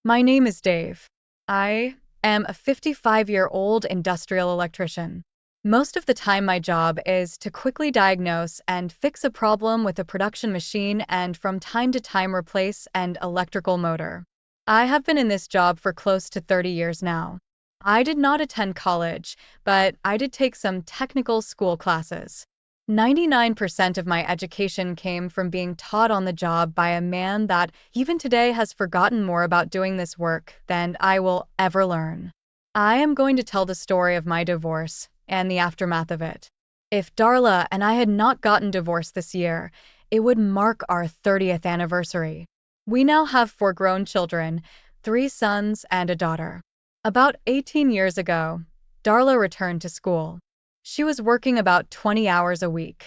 My name is Dave. I am a 55-year-old industrial electrician. Most of the time, my job is to quickly diagnose and fix a problem with a production machine and from time to time replace an electrical motor. I have been in this job for close to 30 years now. I did not attend college, but I did take some technical school classes. 99% of my education came from being taught on the job by a man that even today has forgotten more about doing this work than I will ever learn. I am going to tell the story of my divorce and the aftermath of it. If Darla and I had not gotten divorced this year, it would mark our 30th anniversary. We now have 4 grown children, 3 sons and a daughter. About 18 years ago, Darla returned to school. She was working about 20 hours a week.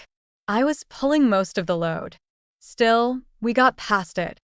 I was pulling most of the load. Still, we got past it.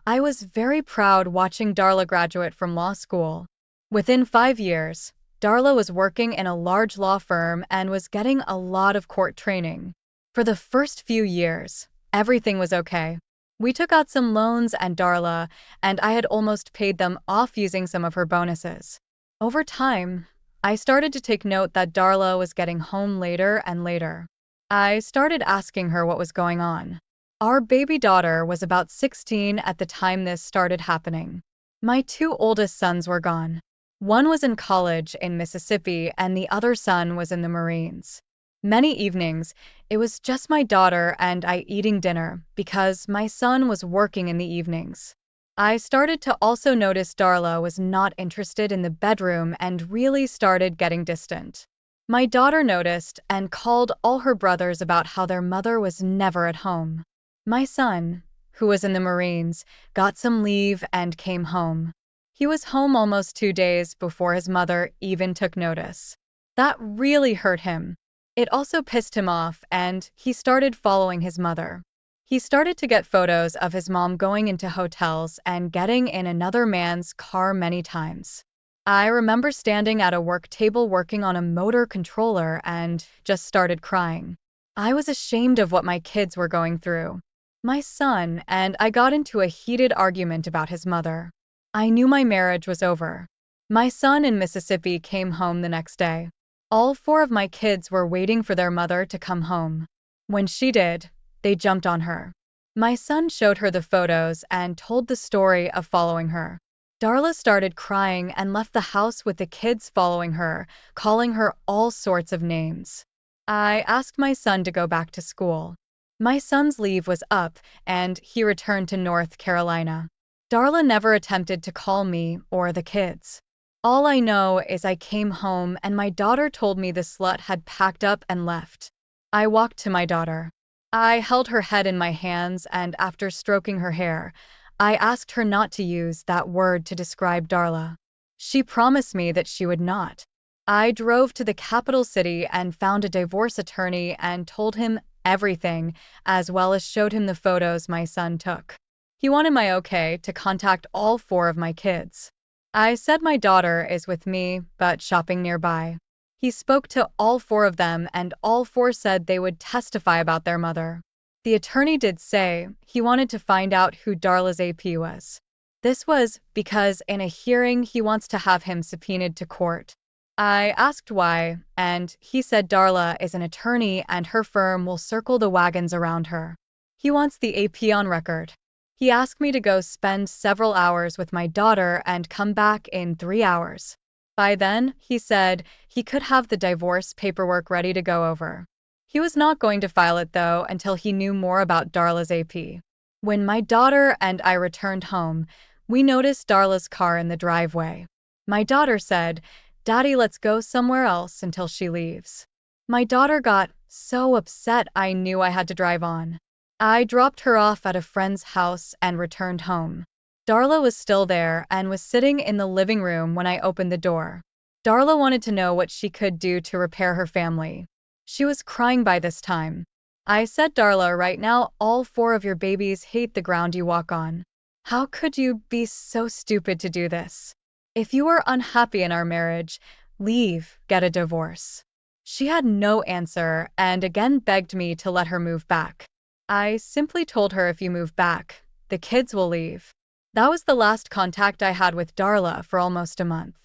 I was very proud watching Darla graduate from law school. Within 5 years, Darla was working in a large law firm and was getting a lot of court training. For the first few years, everything was okay. We took out some loans and Darla and I had almost paid them off using some of her bonuses. Over time, I started to take note that Darla was getting home later and later. I started asking her what was going on. Our baby daughter was about 16 at the time this started happening. My 2 oldest sons were gone. One was in college in Mississippi and the other son was in the Marines. Many evenings, it was just my daughter and I eating dinner because my son was working in the evenings. I started to also notice Darla was not interested in the bedroom and really started getting distant. My daughter noticed and called all her brothers about how their mother was never at home. My son, who was in the Marines, got some leave and came home. He was home almost 2 days before his mother even took notice. That really hurt him. It also pissed him off and he started following his mother. He started to get photos of his mom going into hotels and getting in another man's car many times. I remember standing at a work table working on a motor controller and just started crying. I was ashamed of what my kids were going through. My son and I got into a heated argument about his mother. I knew my marriage was over. My son in Mississippi came home the next day. All 4 of my kids were waiting for their mother to come home. When she did, they jumped on her. My son showed her the photos and told the story of following her. Darla started crying and left the house with the kids following her, calling her all sorts of names. I asked my son to go back to school. My son's leave was up and he returned to North Carolina. Darla never attempted to call me or the kids. All I know is I came home and my daughter told me the slut had packed up and left. I walked to my daughter. I held her head in my hands and after stroking her hair, I asked her not to use that word to describe Darla. She promised me that she would not. I drove to the capital city and found a divorce attorney and told him everything, as well as showed him the photos my son took. He wanted my okay to contact all 4 of my kids. I said my daughter is with me, but shopping nearby. He spoke to all 4 of them and all 4 said they would testify about their mother. The attorney did say he wanted to find out who Darla's AP was. This was because in a hearing he wants to have him subpoenaed to court. I asked why, and he said Darla is an attorney and her firm will circle the wagons around her. He wants the AP on record. He asked me to go spend several hours with my daughter and come back in 3 hours. By then, he said, he could have the divorce paperwork ready to go over. He was not going to file it though until he knew more about Darla's AP. When my daughter and I returned home, we noticed Darla's car in the driveway. My daughter said, "Daddy, let's go somewhere else until she leaves." My daughter got so upset I knew I had to drive on. I dropped her off at a friend's house and returned home. Darla was still there and was sitting in the living room when I opened the door. Darla wanted to know what she could do to repair her family. She was crying by this time. I said, "Darla, right now all 4 of your babies hate the ground you walk on. How could you be so stupid to do this? If you are unhappy in our marriage, leave, get a divorce." She had no answer and again begged me to let her move back. I simply told her if you move back, the kids will leave. That was the last contact I had with Darla for almost a month.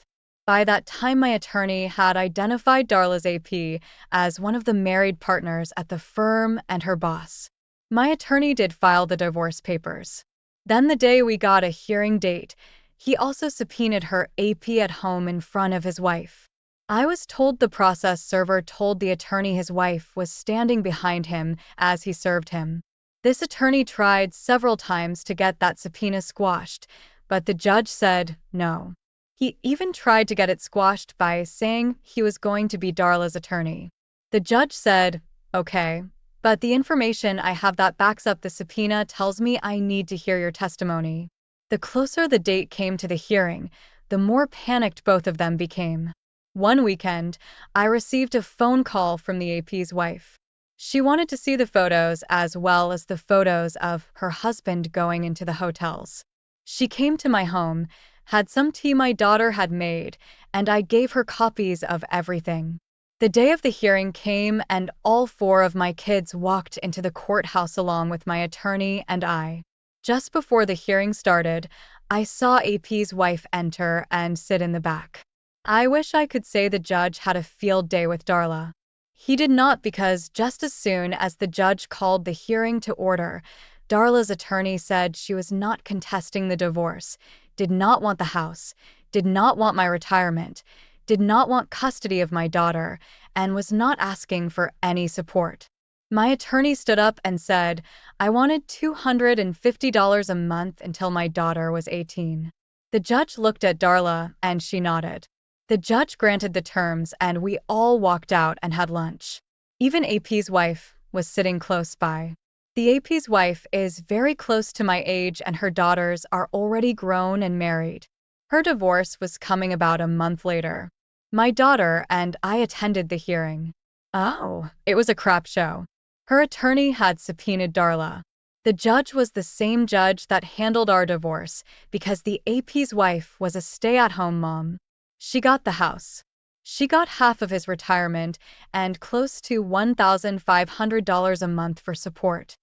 By that time, my attorney had identified Darla's AP as one of the married partners at the firm and her boss. My attorney did file the divorce papers. Then, the day we got a hearing date, he also subpoenaed her AP at home in front of his wife. I was told the process server told the attorney his wife was standing behind him as he served him. This attorney tried several times to get that subpoena squashed, but the judge said no. He even tried to get it squashed by saying he was going to be Darla's attorney. The judge said, okay, but the information I have that backs up the subpoena tells me I need to hear your testimony. The closer the date came to the hearing, the more panicked both of them became. One weekend, I received a phone call from the AP's wife. She wanted to see the photos as well as the photos of her husband going into the hotels. She came to my home, had some tea my daughter had made, and I gave her copies of everything. The day of the hearing came, and all four of my kids walked into the courthouse along with my attorney and I. Just before the hearing started, I saw AP's wife enter and sit in the back. I wish I could say the judge had a field day with Darla. He did not, because just as soon as the judge called the hearing to order, Darla's attorney said she was not contesting the divorce, did not want the house, did not want my retirement, did not want custody of my daughter, and was not asking for any support. My attorney stood up and said, I wanted $250 a month until my daughter was 18. The judge looked at Darla, and she nodded. The judge granted the terms, and we all walked out and had lunch. Even AP's wife was sitting close by. The AP's wife is very close to my age, and her daughters are already grown and married. Her divorce was coming about a month later. My daughter and I attended the hearing. Oh, it was a crap show. Her attorney had subpoenaed Darla. The judge was the same judge that handled our divorce because the AP's wife was a stay-at-home mom. She got the house. She got half of his retirement and close to $1,500 a month for support.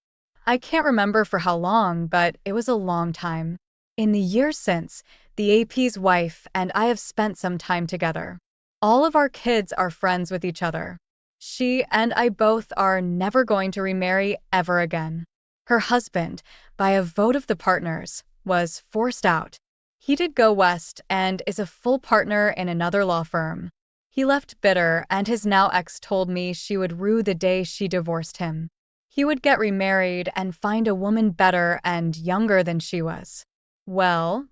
I can't remember for how long, but it was a long time. In the years since, the AP's wife and I have spent some time together. All of our kids are friends with each other. She and I both are never going to remarry ever again. Her husband, by a vote of the partners, was forced out. He did go west and is a full partner in another law firm. He left bitter, and his now ex told me she would rue the day she divorced him. He would get remarried and find a woman better and younger than she was. Well,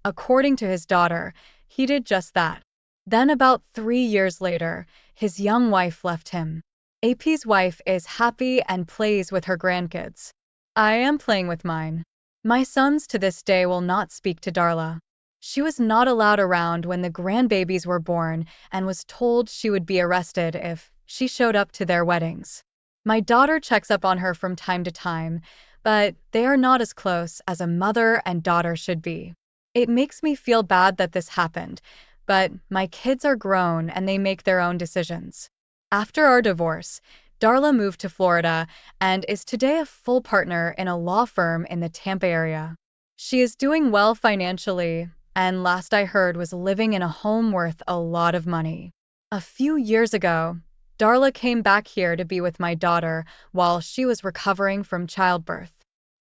according to his daughter, he did just that. Then about 3 years later, his young wife left him. AP's wife is happy and plays with her grandkids. I am playing with mine. My sons to this day will not speak to Darla. She was not allowed around when the grandbabies were born and was told she would be arrested if she showed up to their weddings. My daughter checks up on her from time to time, but they are not as close as a mother and daughter should be. It makes me feel bad that this happened, but my kids are grown and they make their own decisions. After our divorce, Darla moved to Florida and is today a full partner in a law firm in the Tampa area. She is doing well financially, and last I heard was living in a home worth a lot of money. A few years ago, Darla came back here to be with my daughter while she was recovering from childbirth.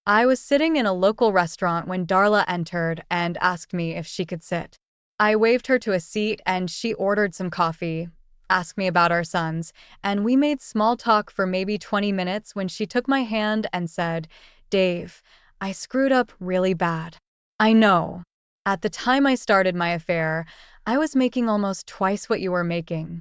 I was sitting in a local restaurant when Darla entered and asked me if she could sit. I waved her to a seat and she ordered some coffee, asked me about our sons, and we made small talk for maybe 20 minutes when she took my hand and said, Dave, I screwed up really bad. I know. At the time I started my affair, I was making almost twice what you were making.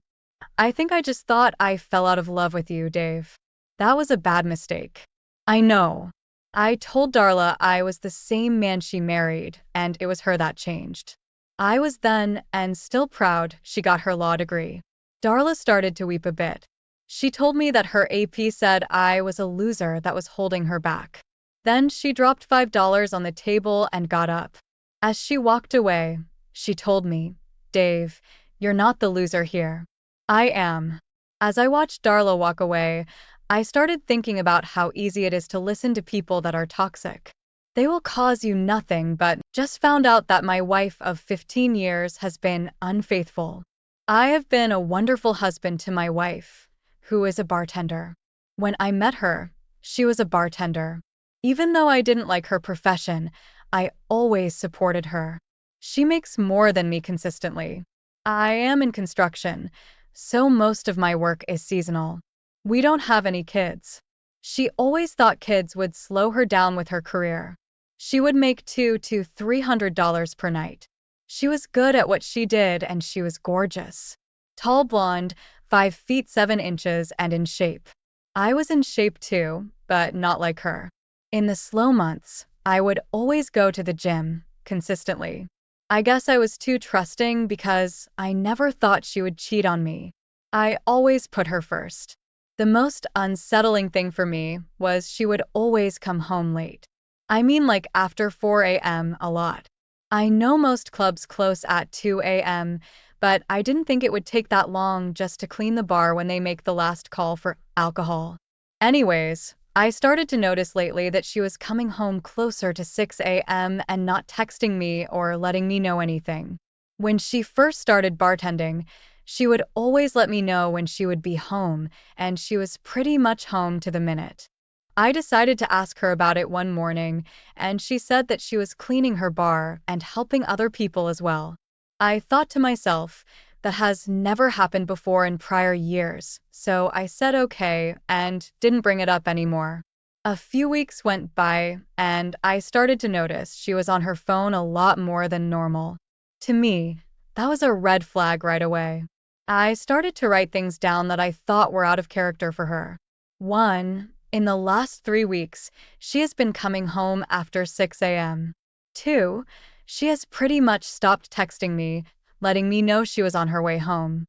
I think I just thought I fell out of love with you, Dave. That was a bad mistake. I know. I told Darla I was the same man she married, and it was her that changed. I was then, and still proud, she got her law degree. Darla started to weep a bit. She told me that her AP said I was a loser that was holding her back. Then she dropped $5 on the table and got up. As she walked away, she told me, Dave, you're not the loser here. I am. As I watched Darla walk away, I started thinking about how easy it is to listen to people that are toxic. They will cause you nothing, but just found out that my wife of 15 years has been unfaithful. I have been a wonderful husband to my wife, who is a bartender. When I met her, she was a bartender. Even though I didn't like her profession, I always supported her. She makes more than me consistently. I am in construction, so most of my work is seasonal. We don't have any kids. She always thought kids would slow her down with her career. She would make $200 to $300 per night. She was good at what she did and she was gorgeous. Tall blonde, 5 feet 7 inches and in shape. I was in shape too, but not like her. In the slow months, I would always go to the gym, consistently. I guess I was too trusting because I never thought she would cheat on me. I always put her first. The most unsettling thing for me was she would always come home late. I mean like after 4 a.m. a lot. I know most clubs close at 2 a.m., but I didn't think it would take that long just to clean the bar when they make the last call for alcohol. Anyways, I started to notice lately that she was coming home closer to 6 a.m. and not texting me or letting me know anything. When she first started bartending, she would always let me know when she would be home, and she was pretty much home to the minute. I decided to ask her about it one morning, and she said that she was cleaning her bar and helping other people as well. I thought to myself, that has never happened before in prior years, so I said okay and didn't bring it up anymore. A few weeks went by, and I started to notice she was on her phone a lot more than normal. To me, that was a red flag right away. I started to write things down that I thought were out of character for her. 1. In the last 3 weeks, she has been coming home after 6 a.m. 2. She has pretty much stopped texting me, letting me know she was on her way home.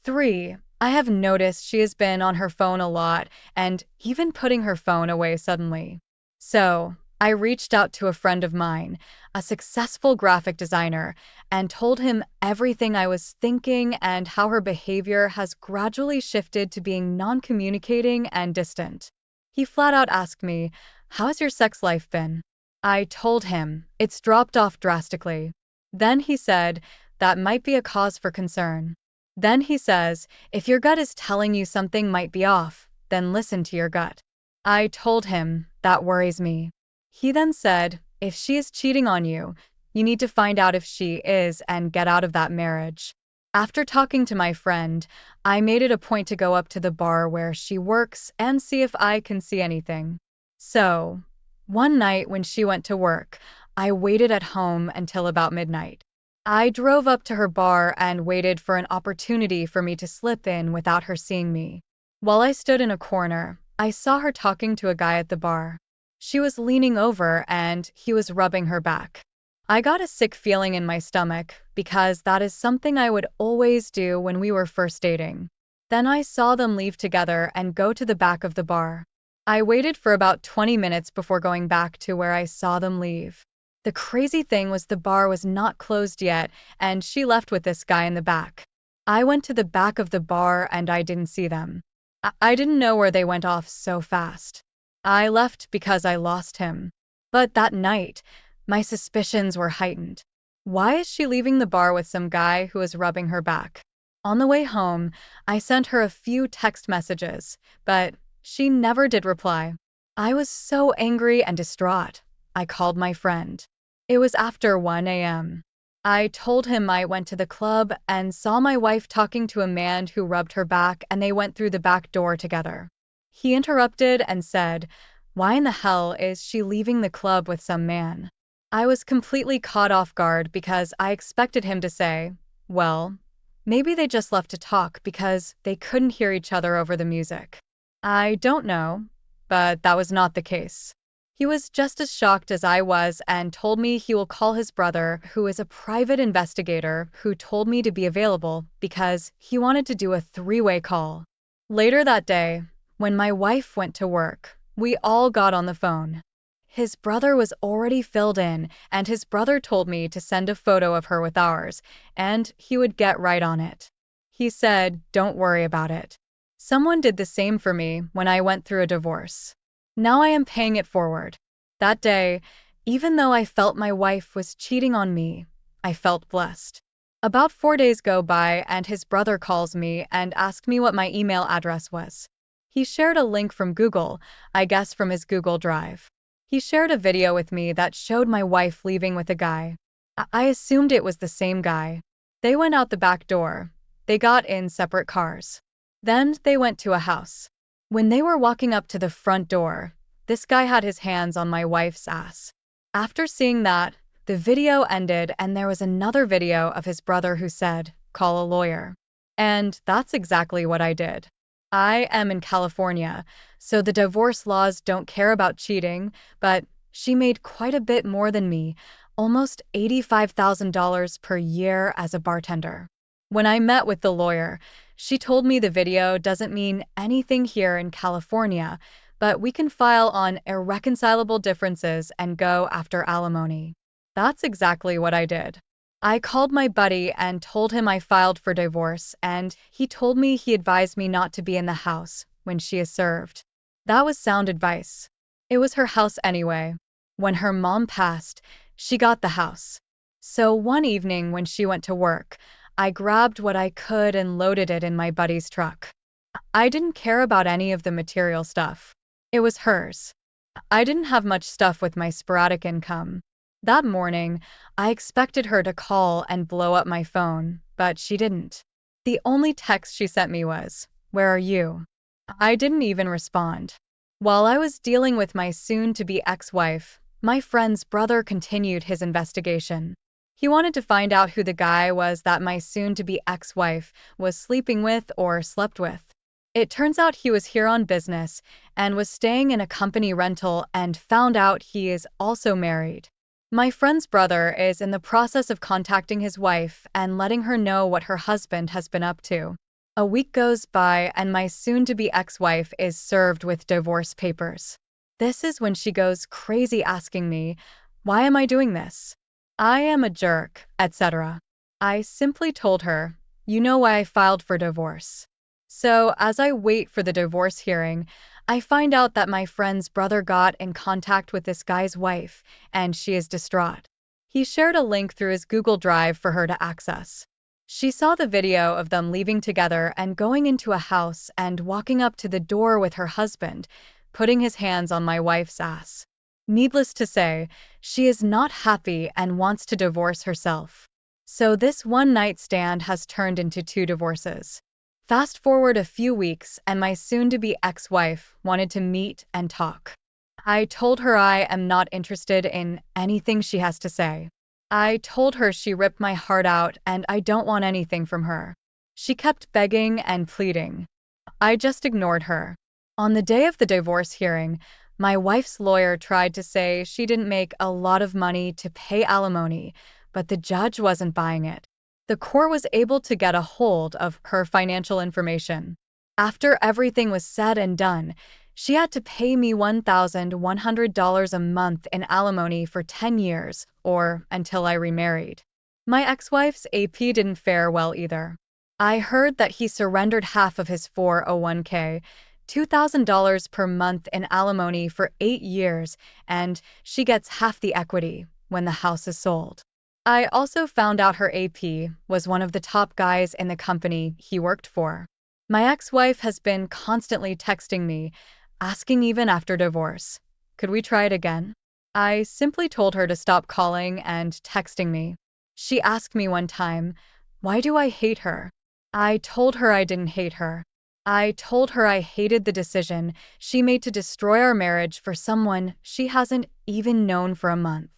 3. I have noticed she has been on her phone a lot and even putting her phone away suddenly. So, I reached out to a friend of mine, a successful graphic designer, and told him everything I was thinking and how her behavior has gradually shifted to being non-communicating and distant. He flat out asked me, "How has your sex life been?" I told him, "It's dropped off drastically." Then he said, "That might be a cause for concern." Then he says, "If your gut is telling you something might be off, then listen to your gut." I told him, "That worries me." He then said, "If she is cheating on you, you need to find out if she is and get out of that marriage." After talking to my friend, I made it a point to go up to the bar where she works and see if I can see anything. So, one night when she went to work, I waited at home until about midnight. I drove up to her bar and waited for an opportunity for me to slip in without her seeing me. While I stood in a corner, I saw her talking to a guy at the bar. She was leaning over and he was rubbing her back. I got a sick feeling in my stomach because that is something I would always do when we were first dating. Then I saw them leave together and go to the back of the bar. I waited for about 20 minutes before going back to where I saw them leave. The crazy thing was the bar was not closed yet, and she left with this guy in the back. I went to the back of the bar and I didn't see them. I didn't know where they went off so fast. I left because I lost him. But that night, my suspicions were heightened. Why is she leaving the bar with some guy who is rubbing her back? On the way home, I sent her a few text messages, but she never did reply. I was so angry and distraught. I called my friend. It was after 1 a.m. I told him I went to the club and saw my wife talking to a man who rubbed her back and they went through the back door together. He interrupted and said, "Why in the hell is she leaving the club with some man?" I was completely caught off guard because I expected him to say, "Well, maybe they just left to talk because they couldn't hear each other over the music." I don't know, but that was not the case. He was just as shocked as I was and told me he will call his brother, who is a private investigator, who told me to be available because he wanted to do a three-way call. Later that day, when my wife went to work, we all got on the phone. His brother was already filled in, and his brother told me to send a photo of her with ours, and he would get right on it. He said, "Don't worry about it." Someone did the same for me when I went through a divorce. Now I am paying it forward. That day, Even though I felt my wife was cheating on me, I felt blessed. About 4 days go by and his brother calls me and asks me what my email address was. He shared a link from Google, I guess from his Google Drive. He shared a video with me that showed my wife leaving with a guy. I assumed it was the same guy. They went out the back door. They got in separate cars. Then they went to a house. When they were walking up to the front door, this guy had his hands on my wife's ass. After seeing that, the video ended and there was another video of his brother who said, "Call a lawyer." And that's exactly what I did. I am in California, so the divorce laws don't care about cheating, but she made quite a bit more than me, almost $85,000 per year as a bartender. When I met with the lawyer, she told me the video doesn't mean anything here in California, but we can file on irreconcilable differences and go after alimony. That's exactly what I did. I called my buddy and told him I filed for divorce, and he told me he advised me not to be in the house when she is served. That was sound advice. It was her house anyway. When her mom passed, she got the house. So one evening when she went to work, I grabbed what I could and loaded it in my buddy's truck. I didn't care about any of the material stuff. It was hers. I didn't have much stuff with my sporadic income. That morning, I expected her to call and blow up my phone, but she didn't. The only text she sent me was, "Where are you?" I didn't even respond. While I was dealing with my soon-to-be ex-wife, my friend's brother continued his investigation. He wanted to find out who the guy was that my soon-to-be ex-wife was sleeping with or slept with. It turns out he was here on business and was staying in a company rental and found out he is also married. My friend's brother is in the process of contacting his wife and letting her know what her husband has been up to. A week goes by and my soon-to-be ex-wife is served with divorce papers. This is when she goes crazy asking me, "Why am I doing this? I am a jerk," etc. I simply told her, "You know why I filed for divorce." So, as I wait for the divorce hearing, I find out that my friend's brother got in contact with this guy's wife, and she is distraught. He shared a link through his Google Drive for her to access. She saw the video of them leaving together and going into a house and walking up to the door with her husband, putting his hands on my wife's ass. Needless to say, she is not happy and wants to divorce herself. So this one-night stand has turned into 2 divorces. Fast forward a few weeks and my soon-to-be ex-wife wanted to meet and talk. I told her I am not interested in anything she has to say. I told her she ripped my heart out and I don't want anything from her. She kept begging and pleading. I just ignored her. On the day of the divorce hearing, my wife's lawyer tried to say she didn't make a lot of money to pay alimony, but the judge wasn't buying it. The court was able to get a hold of her financial information. After everything was said and done, she had to pay me $1,100 a month in alimony for 10 years, or until I remarried. My ex-wife's AP didn't fare well either. I heard that he surrendered half of his 401k, $2,000 per month in alimony for 8 years, and she gets half the equity when the house is sold. I also found out her AP was one of the top guys in the company he worked for. My ex-wife has been constantly texting me, asking even after divorce, "Could we try it again?" I simply told her to stop calling and texting me. She asked me one time, "Why do I hate her?" I told her I didn't hate her. I told her I hated the decision she made to destroy our marriage for someone she hasn't even known for a month.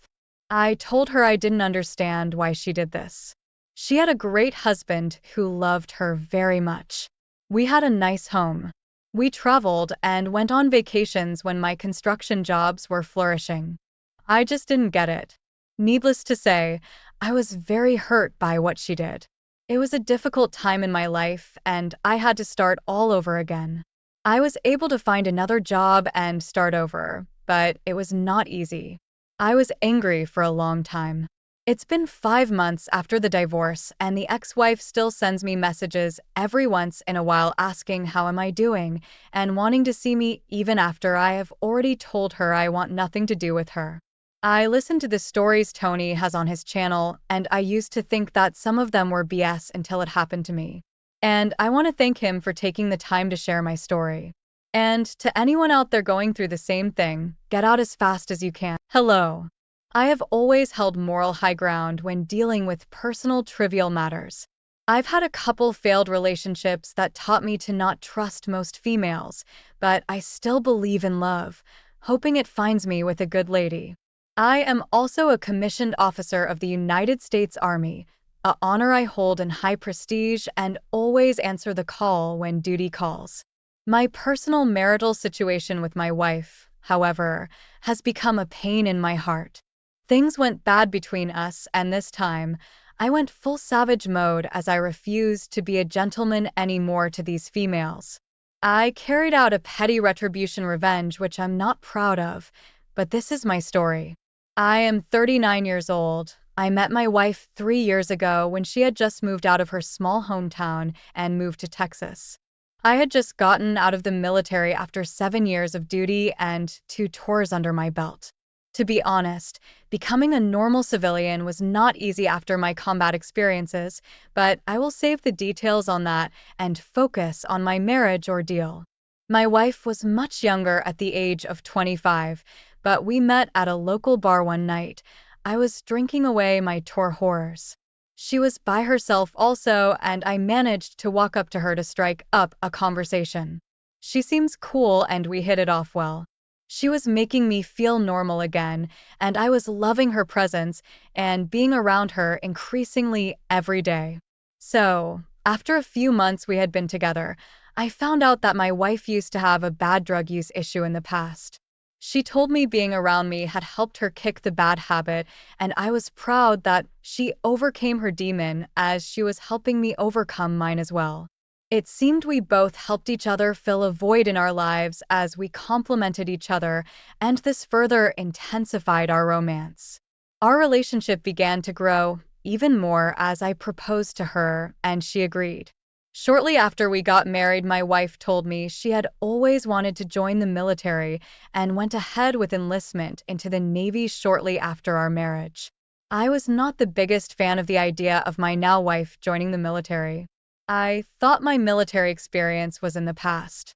I told her I didn't understand why she did this. She had a great husband who loved her very much. We had a nice home. We traveled and went on vacations when my construction jobs were flourishing. I just didn't get it. Needless to say, I was very hurt by what she did. It was a difficult time in my life, and I had to start all over again. I was able to find another job and start over, but it was not easy. I was angry for a long time. It's been 5 months after the divorce, and the ex-wife still sends me messages every once in a while asking how am I doing, and wanting to see me even after I have already told her I want nothing to do with her. I listened to the stories Tony has on his channel, and I used to think that some of them were BS until it happened to me. And I want to thank him for taking the time to share my story. And to anyone out there going through the same thing, get out as fast as you can. Hello. I have always held moral high ground when dealing with personal trivial matters. I've had a couple failed relationships that taught me to not trust most females, but I still believe in love, hoping it finds me with a good lady. I am also a commissioned officer of the United States Army, a honor I hold in high prestige and always answer the call when duty calls. My personal marital situation with my wife, however, has become a pain in my heart. Things went bad between us, and this time, I went full savage mode as I refused to be a gentleman anymore to these females. I carried out a petty retribution revenge, which I'm not proud of, but this is my story. I am 39 years old. I met my wife 3 years ago when she had just moved out of her small hometown and moved to Texas. I had just gotten out of the military after 7 years of duty and 2 tours under my belt. To be honest, becoming a normal civilian was not easy after my combat experiences, but I will save the details on that and focus on my marriage ordeal. My wife was much younger at the age of 25, but we met at a local bar one night. I was drinking away my tour horrors. She was by herself also, and I managed to walk up to her to strike up a conversation. She seems cool and we hit it off well. She was making me feel normal again, and I was loving her presence and being around her increasingly every day. So, after a few months we had been together, I found out that my wife used to have a bad drug use issue in the past. She told me being around me had helped her kick the bad habit, and I was proud that she overcame her demon as she was helping me overcome mine as well. It seemed we both helped each other fill a void in our lives as we complemented each other, and this further intensified our romance. Our relationship began to grow even more as I proposed to her, and she agreed. Shortly after we got married, my wife told me she had always wanted to join the military and went ahead with enlistment into the Navy shortly after our marriage. I was not the biggest fan of the idea of my now wife joining the military. I thought my military experience was in the past.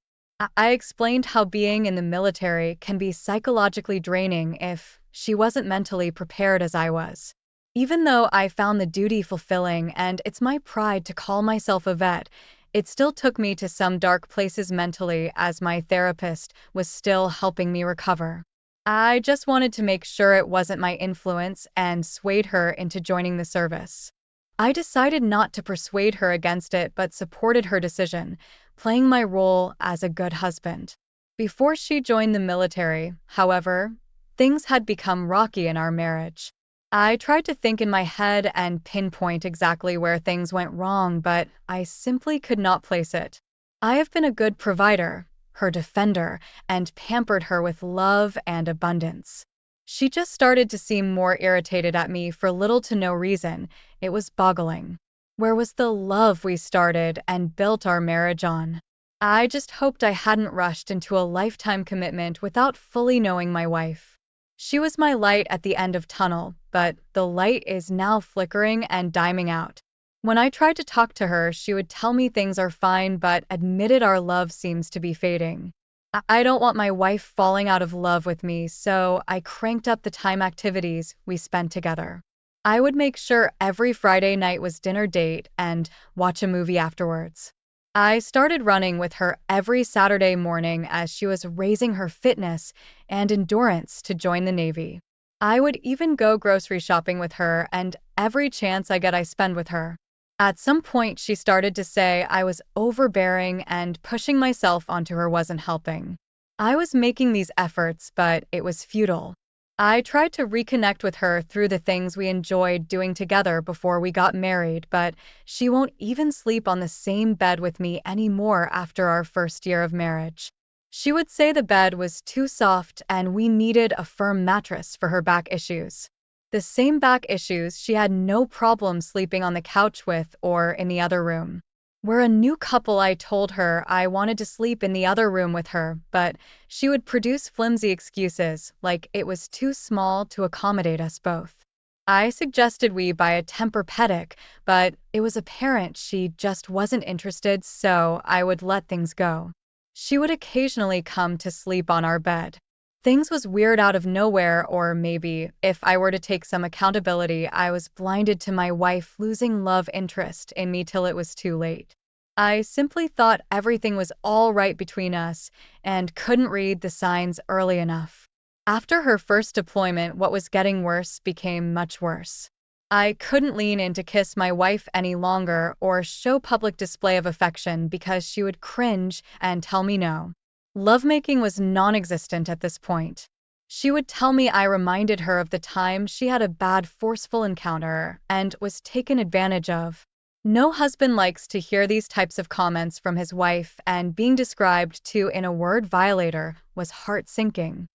I explained how being in the military can be psychologically draining if she wasn't mentally prepared as I was. Even though I found the duty fulfilling and it's my pride to call myself a vet, it still took me to some dark places mentally as my therapist was still helping me recover. I just wanted to make sure it wasn't my influence and swayed her into joining the service. I decided not to persuade her against it but supported her decision, playing my role as a good husband. Before she joined the military, however, things had become rocky in our marriage. I tried to think in my head and pinpoint exactly where things went wrong, but I simply could not place it. I have been a good provider, her defender, and pampered her with love and abundance. She just started to seem more irritated at me for little to no reason. It was boggling. Where was the love we started and built our marriage on? I just hoped I hadn't rushed into a lifetime commitment without fully knowing my wife. She was my light at the end of tunnel, but the light is now flickering and dimming out. When I tried to talk to her, she would tell me things are fine but admitted our love seems to be fading. I don't want my wife falling out of love with me, so I cranked up the time activities we spent together. I would make sure every Friday night was dinner date and watch a movie afterwards. I started running with her every Saturday morning as she was raising her fitness and endurance to join the Navy. I would even go grocery shopping with her, and every chance I get I spend with her. At some point, she started to say I was overbearing and pushing myself onto her wasn't helping. I was making these efforts, but it was futile. I tried to reconnect with her through the things we enjoyed doing together before we got married, but she won't even sleep on the same bed with me anymore after our first year of marriage. She would say the bed was too soft and we needed a firm mattress for her back issues. The same back issues she had no problem sleeping on the couch with or in the other room. We're a new couple. I told her I wanted to sleep in the other room with her, but she would produce flimsy excuses, like it was too small to accommodate us both. I suggested we buy a Tempur-Pedic, but it was apparent she just wasn't interested, so I would let things go. She would occasionally come to sleep on our bed. Things was weird out of nowhere, or maybe, if I were to take some accountability, I was blinded to my wife losing love interest in me till it was too late. I simply thought everything was all right between us and couldn't read the signs early enough. After her first deployment, what was getting worse became much worse. I couldn't lean in to kiss my wife any longer or show public display of affection because she would cringe and tell me no. Lovemaking was non-existent at this point. She would tell me I reminded her of the time she had a bad forceful encounter and was taken advantage of. No husband likes to hear these types of comments from his wife, and being described to in a word violator was heart-sinking.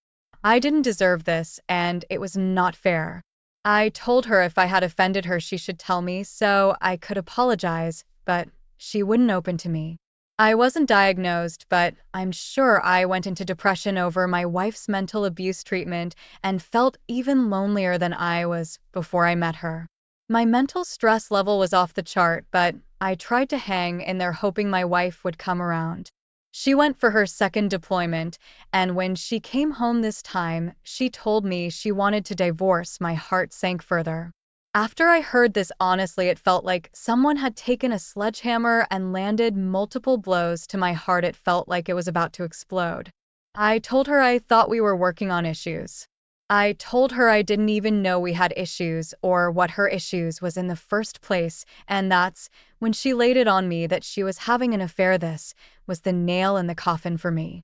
I didn't deserve this, and it was not fair. I told her if I had offended her, she should tell me so I could apologize, but she wouldn't open to me. I wasn't diagnosed, but I'm sure I went into depression over my wife's mental abuse treatment and felt even lonelier than I was before I met her. My mental stress level was off the chart, but I tried to hang in there hoping my wife would come around. She went for her second deployment, and when she came home this time, she told me she wanted to divorce. My heart sank further. After I heard this, honestly, it felt like someone had taken a sledgehammer and landed multiple blows to my heart. It felt like it was about to explode. I told her I thought we were working on issues. I told her I didn't even know we had issues or what her issues was in the first place, and that's when she laid it on me that she was having an affair. This was the nail in the coffin for me.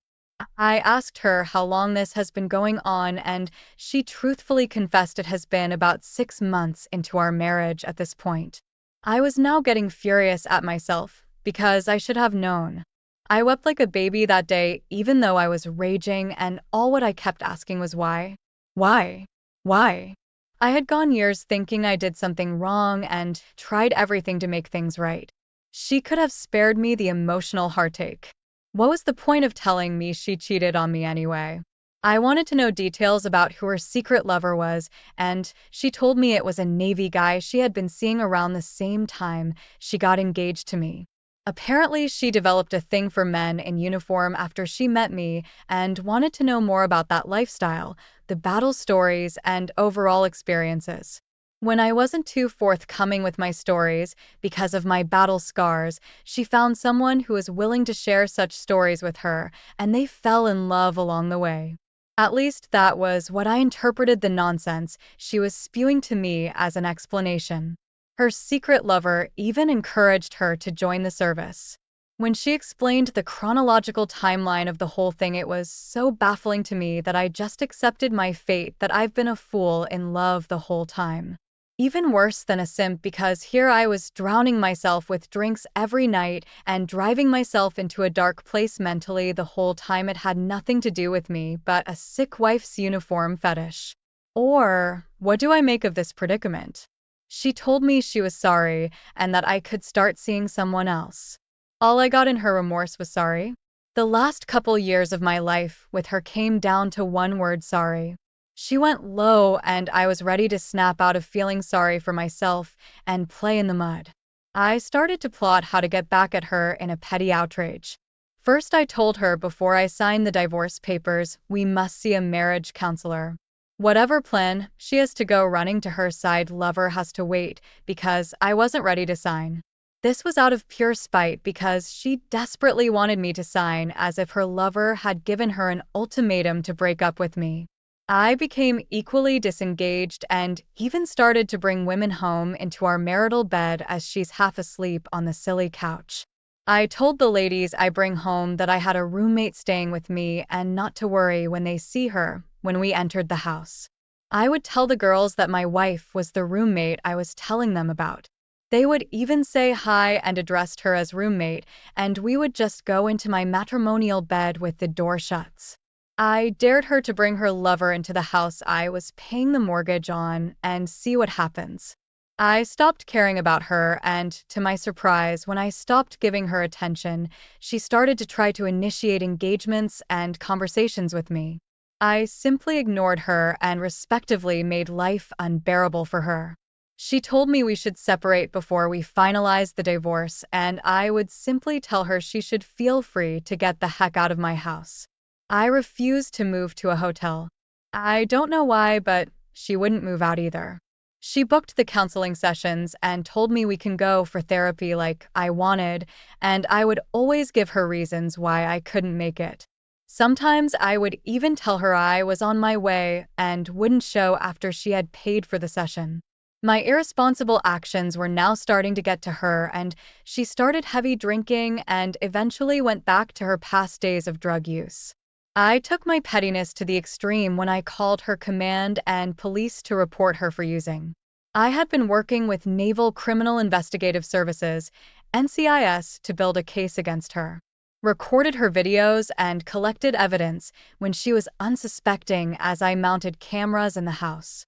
I asked her how long this has been going on, and she truthfully confessed it has been about 6 months into our marriage at this point. I was now getting furious at myself because I should have known. I wept like a baby that day, even though I was raging, and all what I kept asking was why? Why? Why? I had gone years thinking I did something wrong and tried everything to make things right. She could have spared me the emotional heartache. What was the point of telling me she cheated on me anyway? I wanted to know details about who her secret lover was, and she told me it was a Navy guy she had been seeing around the same time she got engaged to me. Apparently, she developed a thing for men in uniform after she met me and wanted to know more about that lifestyle, the battle stories, and overall experiences. When I wasn't too forthcoming with my stories because of my battle scars, she found someone who was willing to share such stories with her, and they fell in love along the way. At least that was what I interpreted the nonsense she was spewing to me as an explanation. Her secret lover even encouraged her to join the service. When she explained the chronological timeline of the whole thing, it was so baffling to me that I just accepted my fate, that I've been a fool in love the whole time. Even worse than a simp, because here I was drowning myself with drinks every night and driving myself into a dark place mentally the whole time. It had nothing to do with me but a sick wife's uniform fetish. Or, what do I make of this predicament? She told me she was sorry and that I could start seeing someone else. All I got in her remorse was sorry. The last couple years of my life with her came down to one word: sorry. She went low, and I was ready to snap out of feeling sorry for myself and play in the mud. I started to plot how to get back at her in a petty outrage. First, I told her before I signed the divorce papers, we must see a marriage counselor. Whatever plan she has to go, running to her side lover has to wait, because I wasn't ready to sign. This was out of pure spite because she desperately wanted me to sign, as if her lover had given her an ultimatum to break up with me. I became equally disengaged and even started to bring women home into our marital bed as she's half asleep on the silly couch. I told the ladies I bring home that I had a roommate staying with me and not to worry when they see her when we entered the house. I would tell the girls that my wife was the roommate I was telling them about. They would even say hi and addressed her as roommate, and we would just go into my matrimonial bed with the door shut. I dared her to bring her lover into the house I was paying the mortgage on and see what happens. I stopped caring about her, and to my surprise, when I stopped giving her attention, she started to try to initiate engagements and conversations with me. I simply ignored her and respectively made life unbearable for her. She told me we should separate before we finalized the divorce, and I would simply tell her she should feel free to get the heck out of my house. I refused to move to a hotel. I don't know why, but she wouldn't move out either. She booked the counseling sessions and told me we can go for therapy like I wanted, and I would always give her reasons why I couldn't make it. Sometimes I would even tell her I was on my way and wouldn't show after she had paid for the session. My irresponsible actions were now starting to get to her, and she started heavy drinking and eventually went back to her past days of drug use. I took my pettiness to the extreme when I called her command and police to report her for using. I had been working with Naval Criminal Investigative Services, NCIS, to build a case against her. Recorded her videos and collected evidence when she was unsuspecting as I mounted cameras in the house.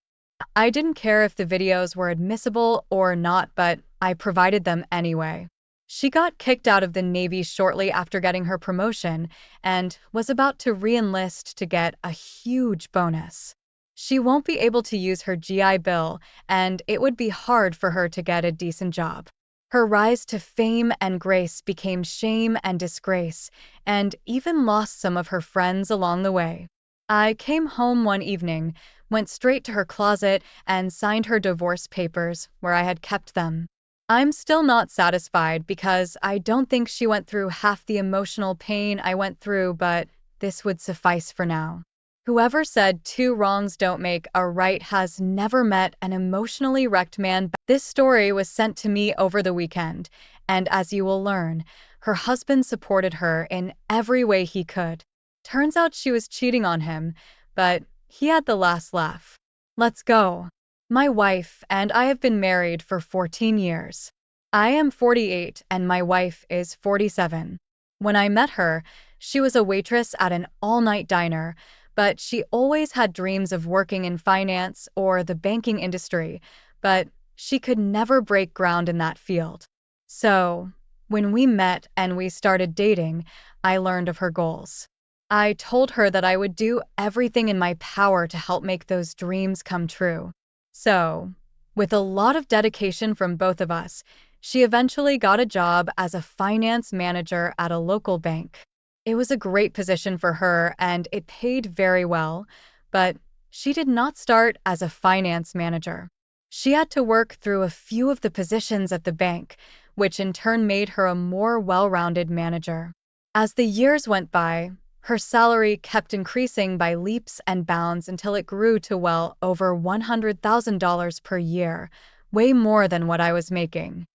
I didn't care if the videos were admissible or not, but I provided them anyway. She got kicked out of the Navy shortly after getting her promotion and was about to re-enlist to get a huge bonus. She won't be able to use her GI Bill, and it would be hard for her to get a decent job. Her rise to fame and grace became shame and disgrace, and even lost some of her friends along the way. I came home one evening, went straight to her closet, and signed her divorce papers where I had kept them. I'm still not satisfied because I don't think she went through half the emotional pain I went through, but this would suffice for now. Whoever said two wrongs don't make a right has never met an emotionally wrecked man. This story was sent to me over the weekend, and as you will learn, her husband supported her in every way he could. Turns out she was cheating on him, but he had the last laugh. Let's go. My wife and I have been married for 14 years. I am 48 and my wife is 47. When I met her, she was a waitress at an all-night diner, but she always had dreams of working in finance or the banking industry, but she could never break ground in that field. So, when we met and we started dating, I learned of her goals. I told her that I would do everything in my power to help make those dreams come true. So, with a lot of dedication from both of us, she eventually got a job as a finance manager at a local bank. It was a great position for her and it paid very well, but she did not start as a finance manager. She had to work through a few of the positions at the bank, which in turn made her a more well-rounded manager. As the years went by, her salary kept increasing by leaps and bounds until it grew to well over $100,000 per year, way more than what I was making.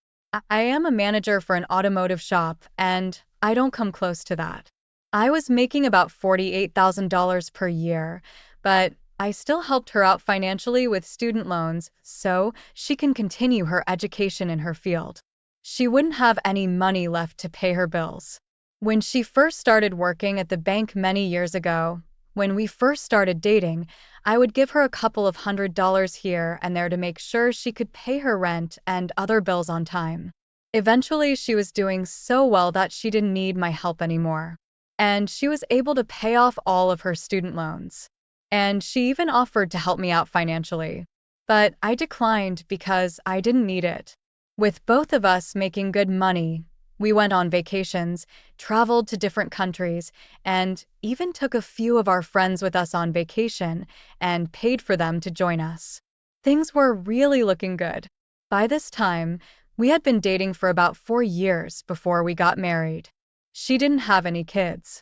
I am a manager for an automotive shop, and I don't come close to that. I was making about $48,000 per year, but I still helped her out financially with student loans so she can continue her education in her field. She wouldn't have any money left to pay her bills. When she first started working at the bank many years ago, when we first started dating, I would give her a couple of $100 here and there to make sure she could pay her rent and other bills on time. Eventually, she was doing so well that she didn't need my help anymore, and she was able to pay off all of her student loans. And she even offered to help me out financially. But I declined because I didn't need it. With both of us making good money, we went on vacations, traveled to different countries, and even took a few of our friends with us on vacation and paid for them to join us. Things were really looking good. By this time, we had been dating for about 4 years before we got married. She didn't have any kids.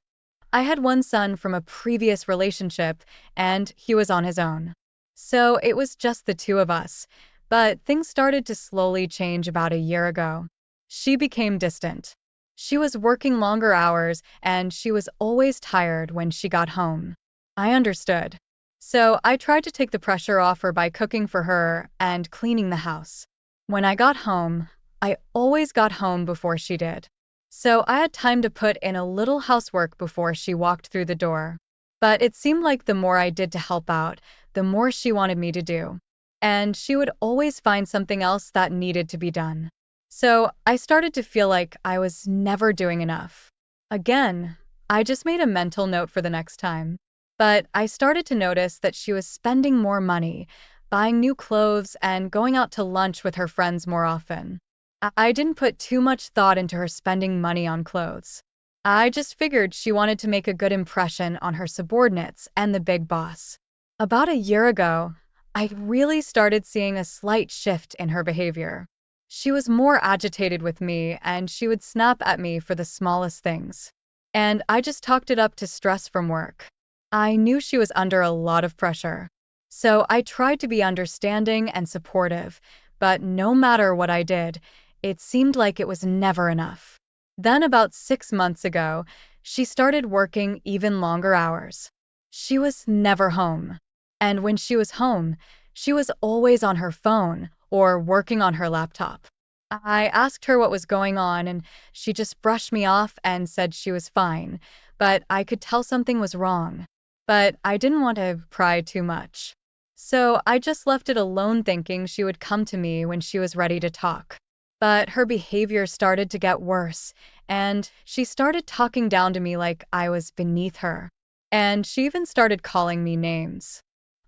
I had one son from a previous relationship, and he was on his own. So it was just the two of us, but things started to slowly change about a year ago. She became distant. She was working longer hours, and she was always tired when she got home. I understood. So I tried to take the pressure off her by cooking for her and cleaning the house. When I got home, I always got home before she did. So I had time to put in a little housework before she walked through the door. But it seemed like the more I did to help out, the more she wanted me to do. and she would always find something else that needed to be done. So I started to feel like I was never doing enough. Again, I just made a mental note for the next time. But I started to notice that she was spending more money, buying new clothes, and going out to lunch with her friends more often. I didn't put too much thought into her spending money on clothes. I just figured she wanted to make a good impression on her subordinates and the big boss. About a year ago, I really started seeing a slight shift in her behavior. She was more agitated with me, and she would snap at me for the smallest things. And I just talked it up to stress from work. I knew she was under a lot of pressure. So I tried to be understanding and supportive, but no matter what I did, it seemed like it was never enough. Then, about 6 months ago, she started working even longer hours. She was never home. And when she was home, she was always on her phone or working on her laptop. I asked her what was going on, and she just brushed me off and said she was fine, but I could tell something was wrong. But I didn't want to pry too much. So I just left it alone, thinking she would come to me when she was ready to talk. But her behavior started to get worse, and she started talking down to me like I was beneath her. And she even started calling me names.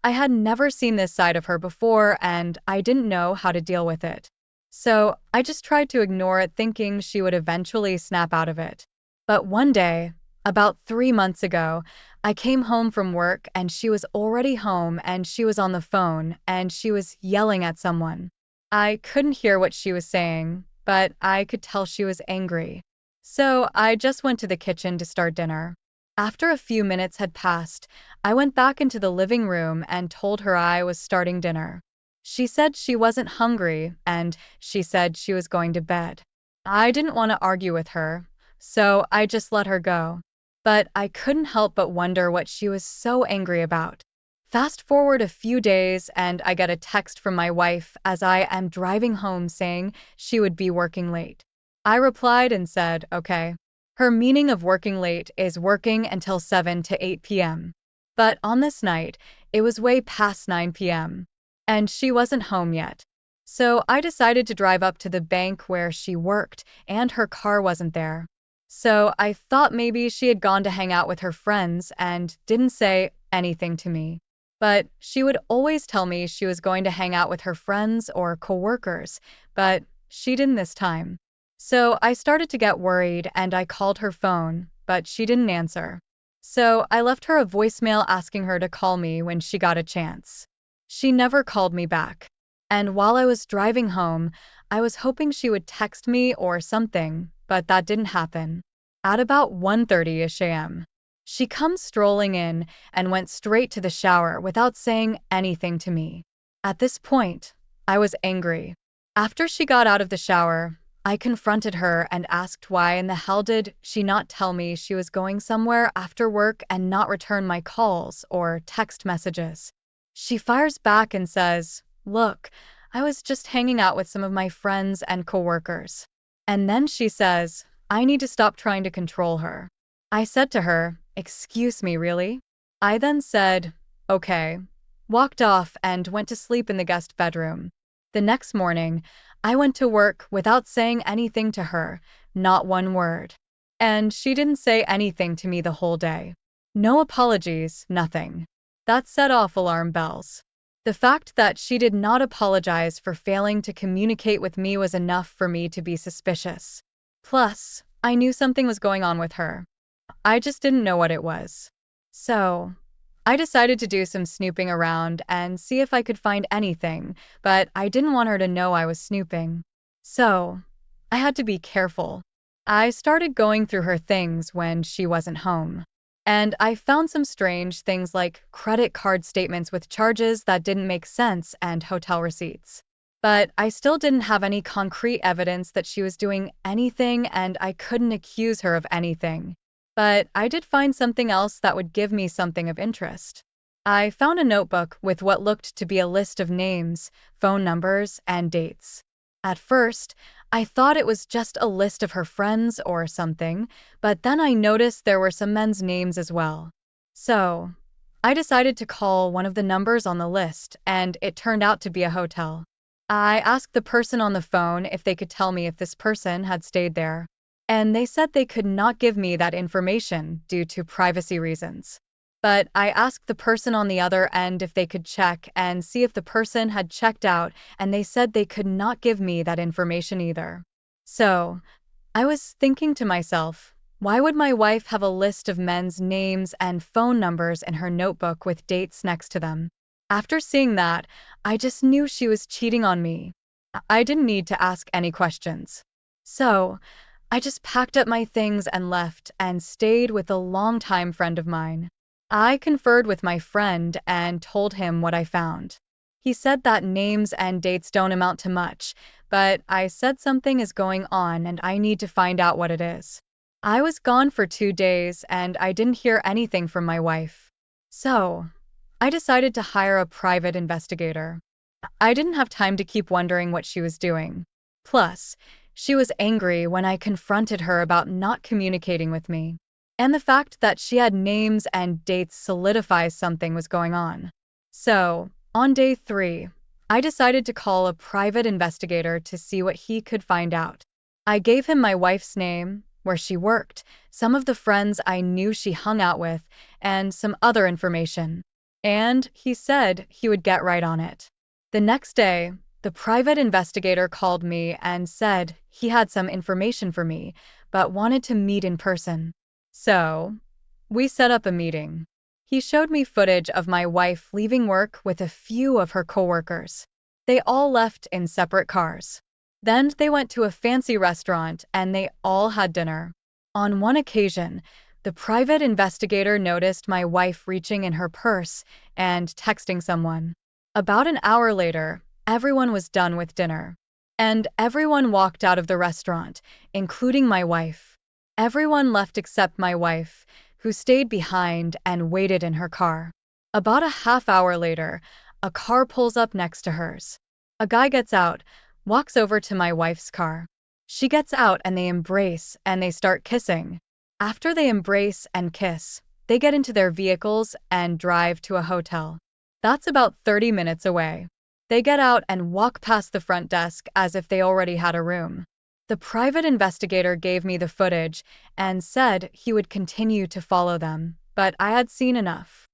I had never seen this side of her before, and I didn't know how to deal with it. So I just tried to ignore it, thinking she would eventually snap out of it. But one day, about 3 months ago, I came home from work and she was already home, and she was on the phone and she was yelling at someone. I couldn't hear what she was saying, but I could tell she was angry. So I just went to the kitchen to start dinner. After a few minutes had passed, I went back into the living room and told her I was starting dinner. She said she wasn't hungry, and she said she was going to bed. I didn't want to argue with her, so I just let her go. But I couldn't help but wonder what she was so angry about. Fast forward a few days, and I get a text from my wife as I am driving home saying she would be working late. I replied and said, okay. Her meaning of working late is working until 7 to 8 p.m. But on this night, it was way past 9 p.m., and she wasn't home yet. So I decided to drive up to the bank where she worked, and her car wasn't there. So I thought maybe she had gone to hang out with her friends and didn't say anything to me. But she would always tell me she was going to hang out with her friends or coworkers, but she didn't this time. So I started to get worried and I called her phone, but she didn't answer. So I left her a voicemail asking her to call me when she got a chance. She never called me back. And while I was driving home, I was hoping she would text me or something, but that didn't happen. At about 1:30ish a.m., she comes strolling in and went straight to the shower without saying anything to me. At this point, I was angry. After she got out of the shower, I confronted her and asked why in the hell did she not tell me she was going somewhere after work and not return my calls or text messages. She fires back and says, look, I was just hanging out with some of my friends and coworkers. And then she says, I need to stop trying to control her. I said to her, excuse me, really? I then said, okay, walked off and went to sleep in the guest bedroom. The next morning, I went to work without saying anything to her, not one word. And she didn't say anything to me the whole day. No apologies, nothing. That set off alarm bells. The fact that she did not apologize for failing to communicate with me was enough for me to be suspicious. Plus, I knew something was going on with her. I just didn't know what it was. So, I decided to do some snooping around and see if I could find anything, but I didn't want her to know I was snooping. So, I had to be careful. I started going through her things when she wasn't home. And I found some strange things like credit card statements with charges that didn't make sense and hotel receipts. But I still didn't have any concrete evidence that she was doing anything, and I couldn't accuse her of anything. But I did find something else that would give me something of interest. I found a notebook with what looked to be a list of names, phone numbers, and dates. At first, I thought it was just a list of her friends or something, but then I noticed there were some men's names as well. So, I decided to call one of the numbers on the list, and it turned out to be a hotel. I asked the person on the phone if they could tell me if this person had stayed there, and they said they could not give me that information due to privacy reasons. But I asked the person on the other end if they could check and see if the person had checked out, and they said they could not give me that information either. So, I was thinking to myself, why would my wife have a list of men's names and phone numbers in her notebook with dates next to them? After seeing that, I just knew she was cheating on me. I didn't need to ask any questions. So, I just packed up my things and left and stayed with a longtime friend of mine. I conferred with my friend and told him what I found. He said that names and dates don't amount to much, but I said something is going on and I need to find out what it is. I was gone for 2 days and I didn't hear anything from my wife. So, I decided to hire a private investigator. I didn't have time to keep wondering what she was doing. Plus, she was angry when I confronted her about not communicating with me. And the fact that she had names and dates solidifies something was going on. So, on day 3, I decided to call a private investigator to see what he could find out. I gave him my wife's name, where she worked, some of the friends I knew she hung out with, and some other information. And he said he would get right on it. The next day, the private investigator called me and said he had some information for me, but wanted to meet in person. So, we set up a meeting. He showed me footage of my wife leaving work with a few of her coworkers. They all left in separate cars. Then they went to a fancy restaurant and they all had dinner. On one occasion, the private investigator noticed my wife reaching in her purse and texting someone. About an hour later, everyone was done with dinner. And everyone walked out of the restaurant, including my wife. Everyone left except my wife, who stayed behind and waited in her car. About a half hour later, a car pulls up next to hers. A guy gets out, walks over to my wife's car. She gets out and they embrace and they start kissing. After they embrace and kiss, they get into their vehicles and drive to a hotel. That's about 30 minutes away. They get out and walk past the front desk as if they already had a room. The private investigator gave me the footage and said he would continue to follow them, but I had seen enough.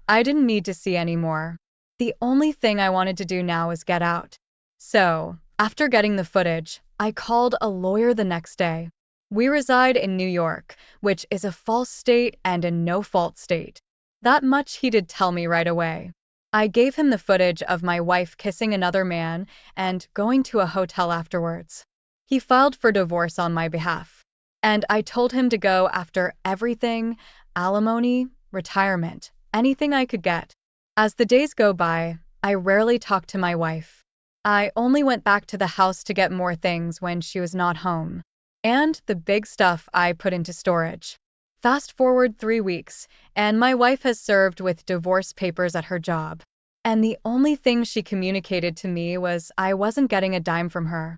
I didn't need to see any more. The only thing I wanted to do now was get out. So, after getting the footage, I called a lawyer the next day. We reside in New York, which is a false state and a no-fault state. That much he did tell me right away. I gave him the footage of my wife kissing another man and going to a hotel afterwards. He filed for divorce on my behalf. And I told him to go after everything, alimony, retirement, anything I could get. As the days go by, I rarely talk to my wife. I only went back to the house to get more things when she was not home. And the big stuff I put into storage. Fast forward 3 weeks, and my wife has served with divorce papers at her job. And the only thing she communicated to me was I wasn't getting a dime from her.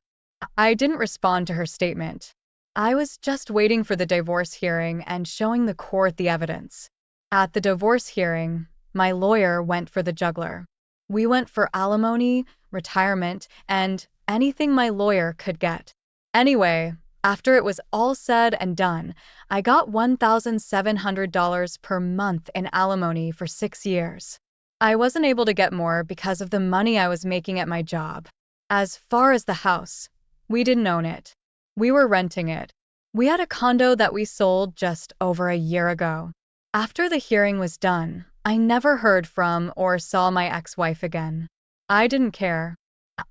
I didn't respond to her statement. I was just waiting for the divorce hearing and showing the court the evidence. At the divorce hearing, my lawyer went for the juggler. We went for alimony, retirement, and anything my lawyer could get. Anyway, after it was all said and done, I got $1,700 per month in alimony for 6 years. I wasn't able to get more because of the money I was making at my job. As far as the house, we didn't own it. We were renting it. We had a condo that we sold just over a year ago. After the hearing was done, I never heard from or saw my ex-wife again. I didn't care.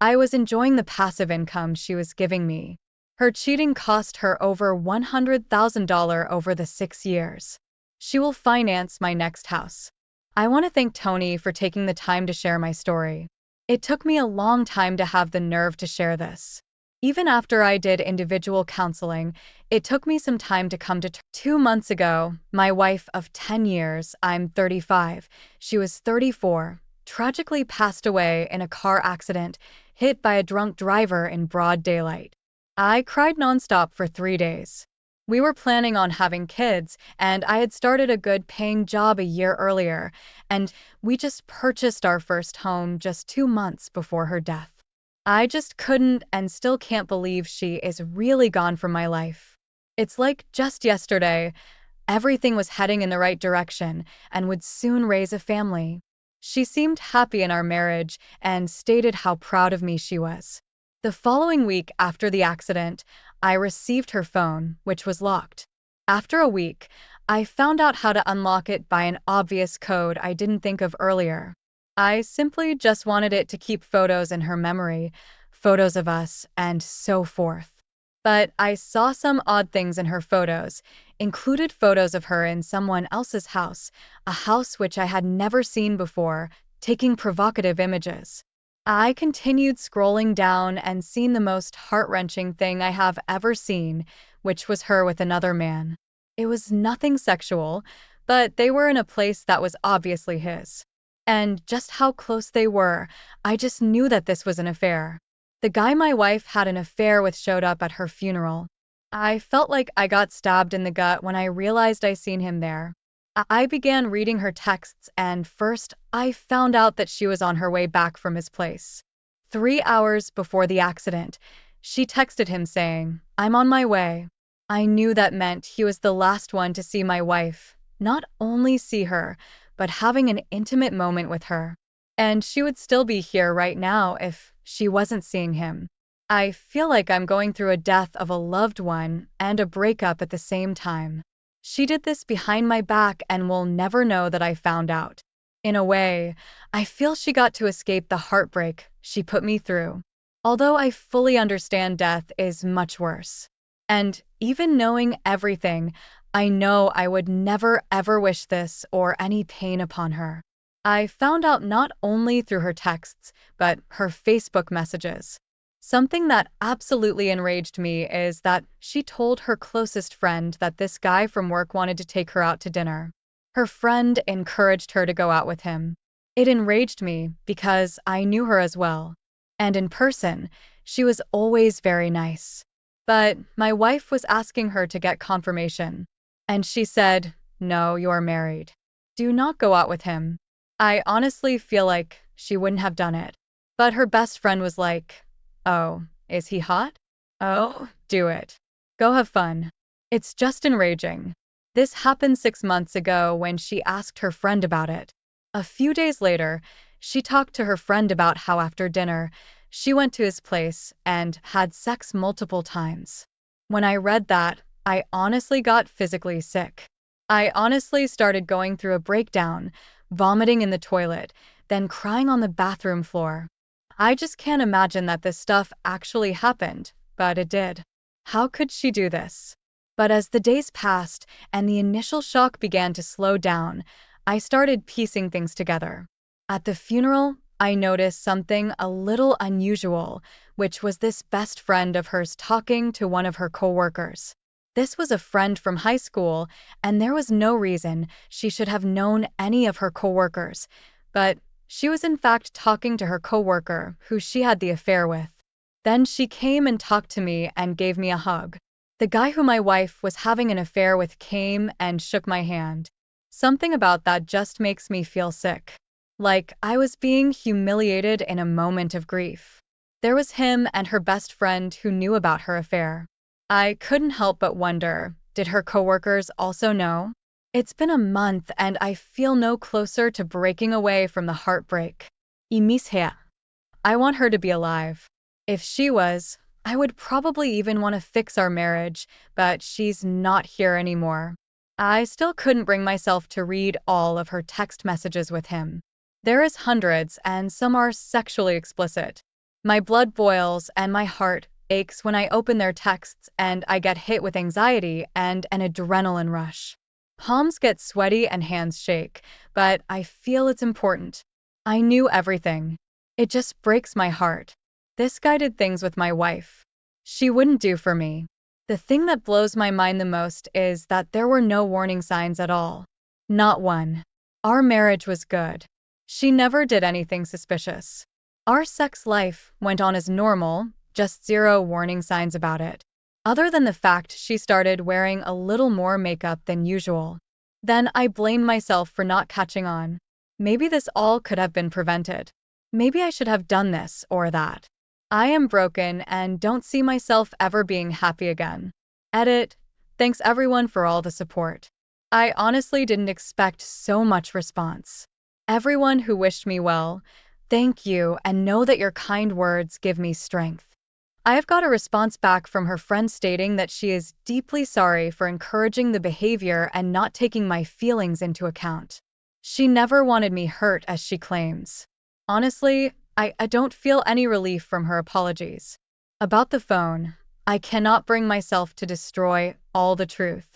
I was enjoying the passive income she was giving me. Her cheating cost her over $100,000 over the 6 years. She will finance my next house. I want to thank Tony for taking the time to share my story. It took me a long time to have the nerve to share this. Even after I did individual counseling, it took me some time to come to terms. 2 months ago, my wife of 10 years, I'm 35, she was 34, tragically passed away in a car accident, hit by a drunk driver in broad daylight. I cried nonstop for 3 days. We were planning on having kids, and I had started a good paying job a year earlier, and we just purchased our first home just 2 months before her death. I just couldn't and still can't believe she is really gone from my life. It's like just yesterday, everything was heading in the right direction and would soon raise a family. She seemed happy in our marriage and stated how proud of me she was. The following week after the accident, I received her phone, which was locked. After a week, I found out how to unlock it by an obvious code I didn't think of earlier. I simply just wanted it to keep photos in her memory, photos of us, and so forth. But I saw some odd things in her photos, included photos of her in someone else's house, a house which I had never seen before, taking provocative images. I continued scrolling down and seen the most heart-wrenching thing I have ever seen, which was her with another man. It was nothing sexual, but they were in a place that was obviously his. And just how close they were, I just knew that this was an affair. The guy my wife had an affair with showed up at her funeral. I felt like I got stabbed in the gut when I realized I seen him there. I began reading her texts, and first, I found out that she was on her way back from his place. 3 hours before the accident, she texted him saying, "I'm on my way." I knew that meant he was the last one to see my wife, not only see her, but having an intimate moment with her. And she would still be here right now if she wasn't seeing him. I feel like I'm going through a death of a loved one and a breakup at the same time. She did this behind my back and will never know that I found out. In a way, I feel she got to escape the heartbreak she put me through. Although I fully understand death is much worse. And even knowing everything, I know I would never ever wish this or any pain upon her. I found out not only through her texts, but her Facebook messages. Something that absolutely enraged me is that she told her closest friend that this guy from work wanted to take her out to dinner. Her friend encouraged her to go out with him. It enraged me because I knew her as well. And in person, she was always very nice. But my wife was asking her to get confirmation. And she said, "No, you're married. Do not go out with him." I honestly feel like she wouldn't have done it. But her best friend was like, "Oh, is he hot? Oh, do it. Go have fun." It's just enraging. This happened 6 months ago when she asked her friend about it. A few days later, she talked to her friend about how after dinner, she went to his place and had sex multiple times. When I read that, I honestly got physically sick. I honestly started going through a breakdown, vomiting in the toilet, then crying on the bathroom floor. I just can't imagine that this stuff actually happened, but it did. How could she do this? But as the days passed and the initial shock began to slow down, I started piecing things together. At the funeral, I noticed something a little unusual, which was this best friend of hers talking to one of her coworkers. This was a friend from high school, and there was no reason she should have known any of her coworkers, but she was in fact talking to her coworker who she had the affair with. Then she came and talked to me and gave me a hug. The guy who my wife was having an affair with came and shook my hand. Something about that just makes me feel sick. Like I was being humiliated in a moment of grief. There was him and her best friend who knew about her affair. I couldn't help but wonder, did her coworkers also know? It's been a month and I feel no closer to breaking away from the heartbreak. I miss her. I want her to be alive. If she was, I would probably even want to fix our marriage, but she's not here anymore. I still couldn't bring myself to read all of her text messages with him. There is hundreds and some are sexually explicit. My blood boils and my heart aches when I open their texts and I get hit with anxiety and an adrenaline rush. Palms get sweaty and hands shake, but I feel it's important. I knew everything. It just breaks my heart. This guy did things with my wife she wouldn't do for me. The thing that blows my mind the most is that there were no warning signs at all. Not one. Our marriage was good. She never did anything suspicious. Our sex life went on as normal, just zero warning signs about it. other than the fact she started wearing a little more makeup than usual. Then I blamed myself for not catching on. Maybe this all could have been prevented. Maybe I should have done this or that. I am broken and don't see myself ever being happy again. Edit. Thanks everyone for all the support. I honestly didn't expect so much response. Everyone who wished me well, thank you and know that your kind words give me strength. I have got a response back from her friend stating that she is deeply sorry for encouraging the behavior and not taking my feelings into account. She never wanted me hurt, as she claims. Honestly, I don't feel any relief from her apologies. About the phone, I cannot bring myself to destroy all the truth.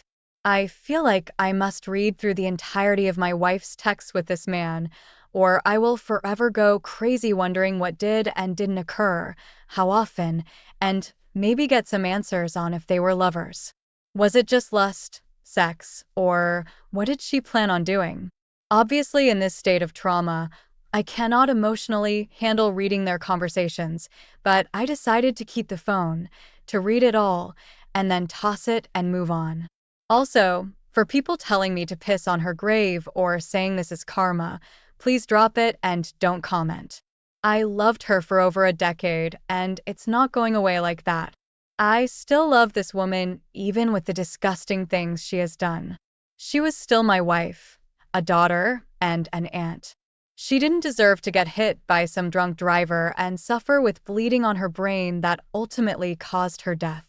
I feel like I must read through the entirety of my wife's texts with this man, or I will forever go crazy wondering what did and didn't occur, how often, and maybe get some answers on if they were lovers. Was it just lust, sex, or what did she plan on doing? Obviously, in this state of trauma, I cannot emotionally handle reading their conversations, but I decided to keep the phone, to read it all, and then toss it and move on. Also, for people telling me to piss on her grave or saying this is karma, please drop it and don't comment. I loved her for over a decade, and it's not going away like that. I still love this woman, even with the disgusting things she has done. She was still my wife, a daughter, and an aunt. She didn't deserve to get hit by some drunk driver and suffer with bleeding on her brain that ultimately caused her death.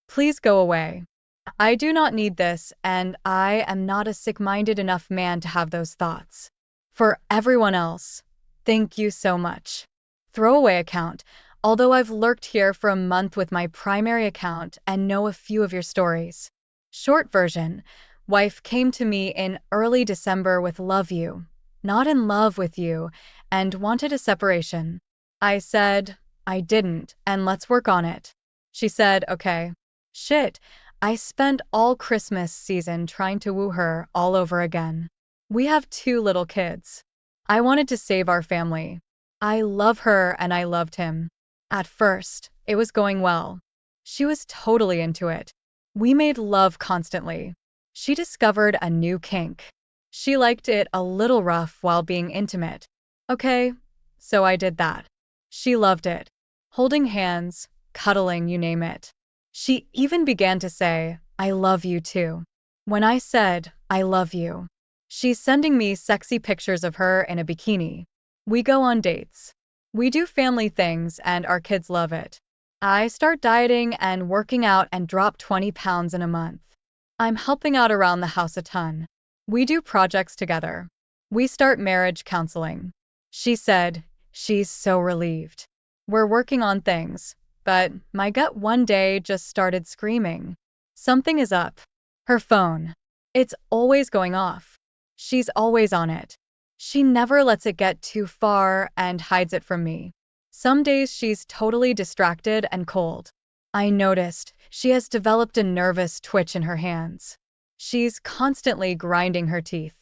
Please go away. I do not need this, and I am not a sick-minded enough man to have those thoughts. For everyone else, thank you so much. Throwaway account. Although I've lurked here for a month with my primary account and know a few of your stories. Short version. Wife came to me in early December with love you, not in love with you, and wanted a separation. I said, I didn't, and let's work on it. She said, okay. Shit. I spent all Christmas season trying to woo her all over again. We have 2 little kids. I wanted to save our family. I love her and I loved him. At first, it was going well. She was totally into it. We made love constantly. She discovered a new kink. She liked it a little rough while being intimate. Okay, so I did that. She loved it. Holding hands, cuddling, you name it. She even began to say, I love you too. When I said, I love you, she's sending me sexy pictures of her in a bikini. We go on dates. We do family things and our kids love it. I start dieting and working out and drop 20 pounds in a month. I'm helping out around the house a ton. We do projects together. We start marriage counseling. She said, she's so relieved. We're working on things. But my gut one day just started screaming. Something is up. Her phone. It's always going off. She's always on it. She never lets it get too far and hides it from me. Some days she's totally distracted and cold. I noticed she has developed a nervous twitch in her hands. She's constantly grinding her teeth.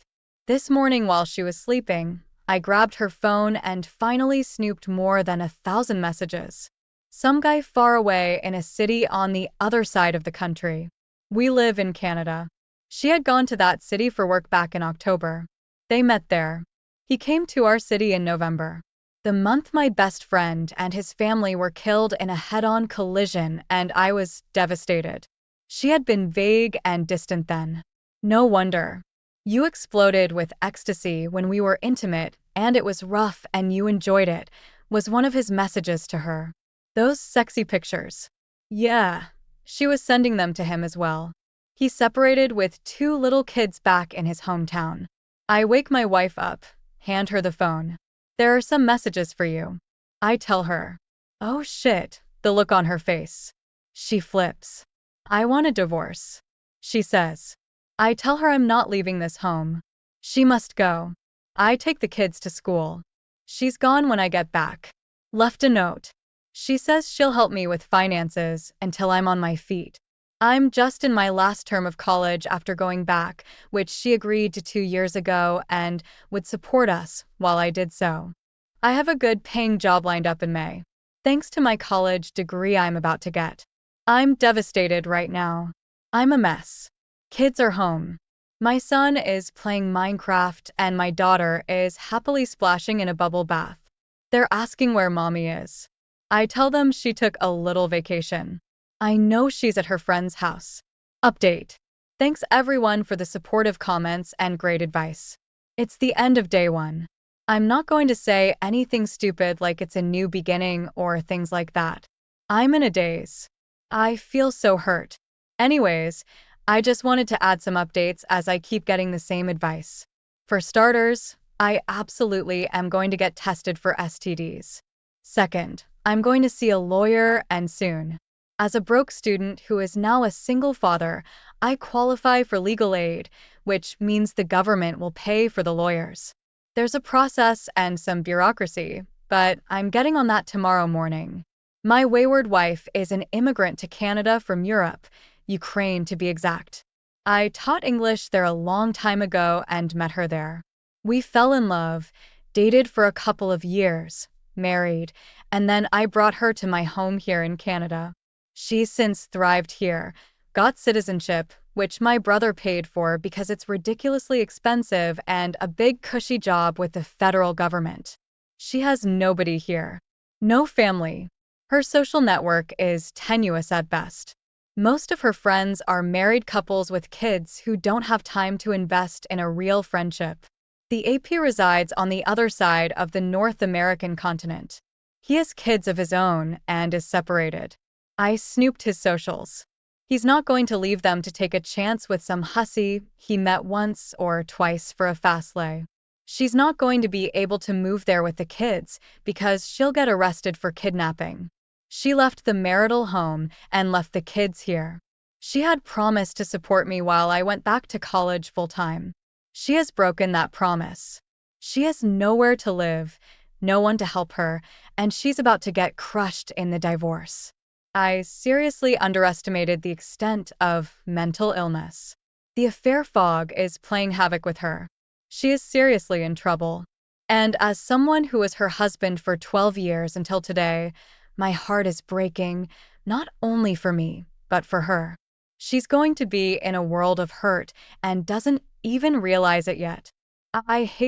This morning while she was sleeping, I grabbed her phone and finally snooped more than 1,000 messages. Some guy far away in a city on the other side of the country. We live in Canada. She had gone to that city for work back in October. They met there. He came to our city in November. The month my best friend and his family were killed in a head-on collision, and I was devastated. She had been vague and distant then. No wonder. You exploded with ecstasy when we were intimate, and it was rough and you enjoyed it, was one of his messages to her. Those sexy pictures. Yeah, she was sending them to him as well. He separated with 2 little kids back in his hometown. I wake my wife up, hand her the phone. There are some messages for you. I tell her. Oh shit, the look on her face. She flips. I want a divorce. She says. I tell her I'm not leaving this home. She must go. I take the kids to school. She's gone when I get back. Left a note. She says she'll help me with finances until I'm on my feet. I'm just in my last term of college after going back, which she agreed to 2 years ago and would support us while I did so. I have a good paying job lined up in May, thanks to my college degree I'm about to get. I'm devastated right now. I'm a mess. Kids are home. My son is playing Minecraft and my daughter is happily splashing in a bubble bath. They're asking where mommy is. I tell them she took a little vacation. I know she's at her friend's house. Update. Thanks everyone for the supportive comments and great advice. It's the end of day one. I'm not going to say anything stupid like it's a new beginning or things like that. I'm in a daze. I feel so hurt. Anyways, I just wanted to add some updates as I keep getting the same advice. For starters, I absolutely am going to get tested for STDs. Second, I'm going to see a lawyer and soon. As a broke student who is now a single father, I qualify for legal aid, which means the government will pay for the lawyers. There's a process and some bureaucracy, but I'm getting on that tomorrow morning. My wayward wife is an immigrant to Canada from Europe, Ukraine to be exact. I taught English there a long time ago and met her there. We fell in love, dated for a couple of years, married, and then I brought her to my home here in Canada. She's since thrived here, got citizenship, which my brother paid for because it's ridiculously expensive, and a big cushy job with the federal government. She has nobody here. No family. Her social network is tenuous at best. Most of her friends are married couples with kids who don't have time to invest in a real friendship. The AP resides on the other side of the North American continent. He has kids of his own and is separated. I snooped his socials. He's not going to leave them to take a chance with some hussy he met once or twice for a fast lay. She's not going to be able to move there with the kids because she'll get arrested for kidnapping. She left the marital home and left the kids here. She had promised to support me while I went back to college full-time. She has broken that promise. She has nowhere to live, no one to help her, and she's about to get crushed in the divorce. I seriously underestimated the extent of mental illness. The affair fog is playing havoc with her. She is seriously in trouble. And as someone who was her husband for 12 years until today, my heart is breaking, not only for me, but for her. She's going to be in a world of hurt and doesn't even realize it yet. I hate